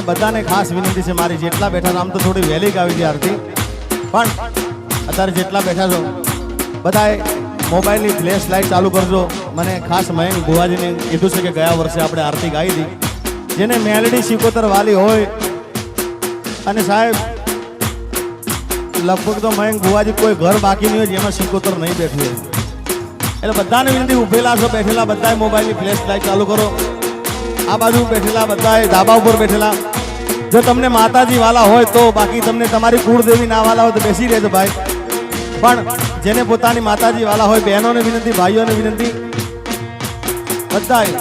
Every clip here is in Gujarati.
બધાને ખાસ વિનંતી છે મારી, જેટલા બેઠા છો, આમ તો થોડી વહેલી આવી છે આરતી, પણ અત્યારે જેટલા બેઠા છો બધાએ મોબાઈલની ફ્લેશ લાઇટ ચાલુ કરજો. મને ખાસ મયંક ભુવાજીને કીધું છે કે ગયા વર્ષે આપણે આરતી ગાઈ હતી, જેને મેલડી સિકોતર વાલી હોય, અને સાહેબ લગભગ તો મયંક ભુવાજી કોઈ ઘર બાકી નહીં હોય જેમાં સિકોતર નહીં બેઠી હોય. એટલે બધાને વિનંતી, ઉભેલા છો બેઠેલા બધાએ મોબાઈલની ફ્લેશ લાઇટ ચાલુ કરો. આ બાજુ બેઠેલા બધાએ ધાબા ઉપર બેઠેલા, જો તમને માતાજી વાલા હોય તો, બાકી તમને તમારી કુળદેવી ના વાલા હોય તો બેસી રહેજો ભાઈ. પણ જેને પોતાની માતાજી વાલા હોય, બહેનોને વિનંતી, ભાઈઓને વિનંતી, બધાએ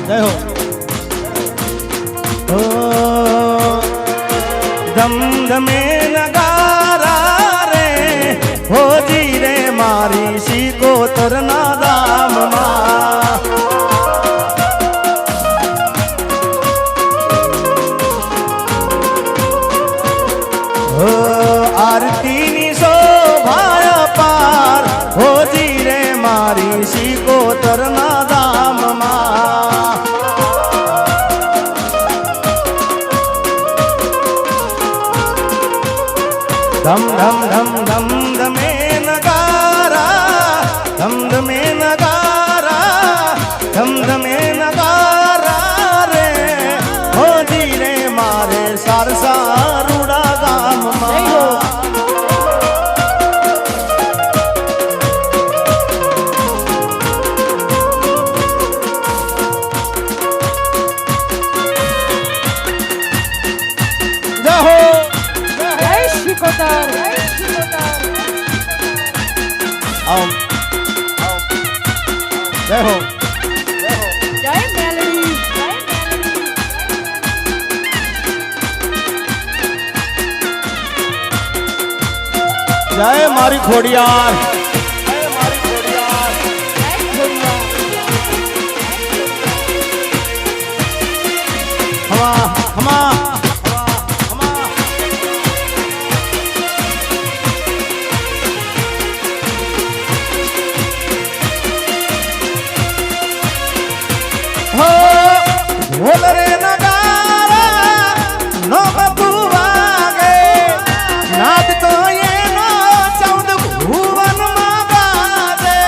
જય હો. ધમધમે નગારા રે હોજી રે મારી સિકોતર ના ધામમાં. આરતીની શોભા પાર હોજી રે મારી સિકોતર ના ધામમાં. ધમ ધમ ધમ ધમ ધમે નગારા, ધમ ધમે નગારા, ધમ ધમે નગારા રે હોજી રે મારે સારસારુડા ગામમાં. જય હો. જય મેલડી. જય મારી ખોડિયાર. હમા હમા ઢોલ રે નગારા નો બબુ વાગે, નાદ તો એનો 14 ભુવનમાં ગાજે.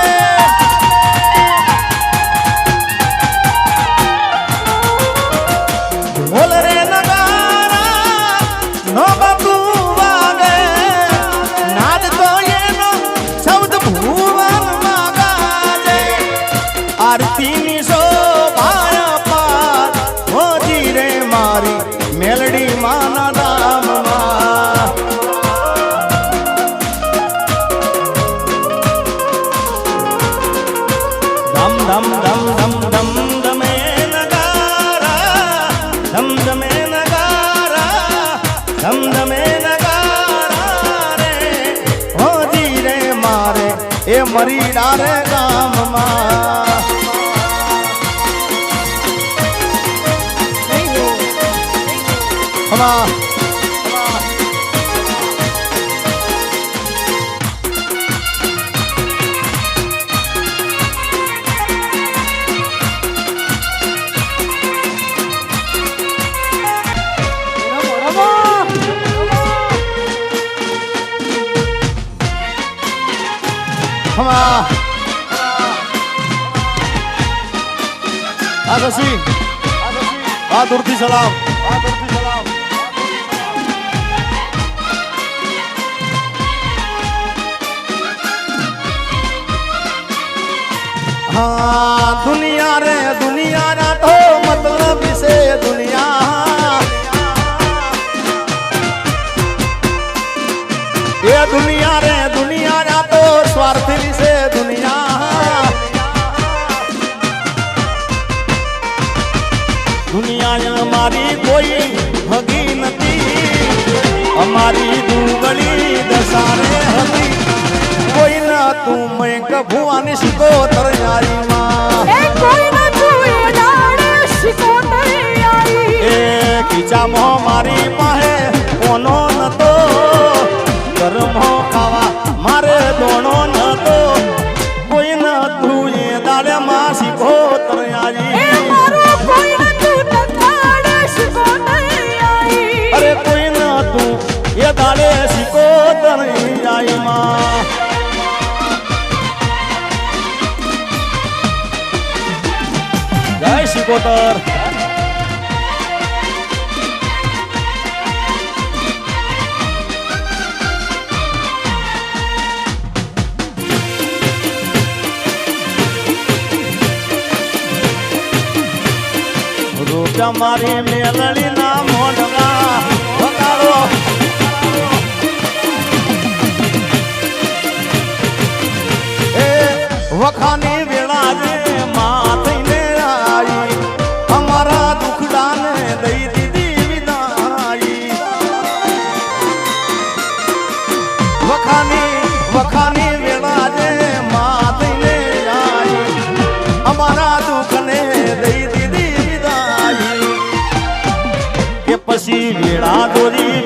ઢોલ રે નગારા નો બબુ વાગે, નાદ તો એનો 14 ભુવનમાં ગાજે. આરતીની મેલડી માના ધામમાં. ધમ ધમ ધમ ધમ ધમ ધમે નગારા, ધમ ધમે નગારા, ધમ ધમે નગારા રે હોજી રે મારે એ મરી ડારે ગામમાં. હમા હમા આ શશી, આ દૂરથી સલામ, આ દૂરથી સલામ. हाँ दुनिया रे दुनिया ना तो मतलब से दुनिया, ये दुनिया रे दुनिया ना तो स्वार्थी से दुनिया. दुनिया हमारी कोई हगी नहीं, हमारी दुगली दसारे हगी कोई ना तू मैं भुवानी सिकोतर यारी माँ. कोई ना तू लाड़ सिकोतर यारी. ए खींचा मोह मारी पाहे कोनो न तो कर्मो खावा मारे दोनों न तो कोई ना तू ये दाड़े माँ सिकोतर यारी. कोई ना तू लाड़ सिकोतर यारी. અરે કોઈ ન તું એ દાડે સિકોતર આઈ માં જય સિકોતર રૂપિયા મારી મેલડી ના મોઢવા વગાડો એ વખાની વેળા જે માં થઈને આવી અમારા દુખડાને દઈ દીધી વિદાઈ વખાની વેળા જે માં થઈને આવી અમારા દુખને દઈ દીધી પછી વેળા દોરી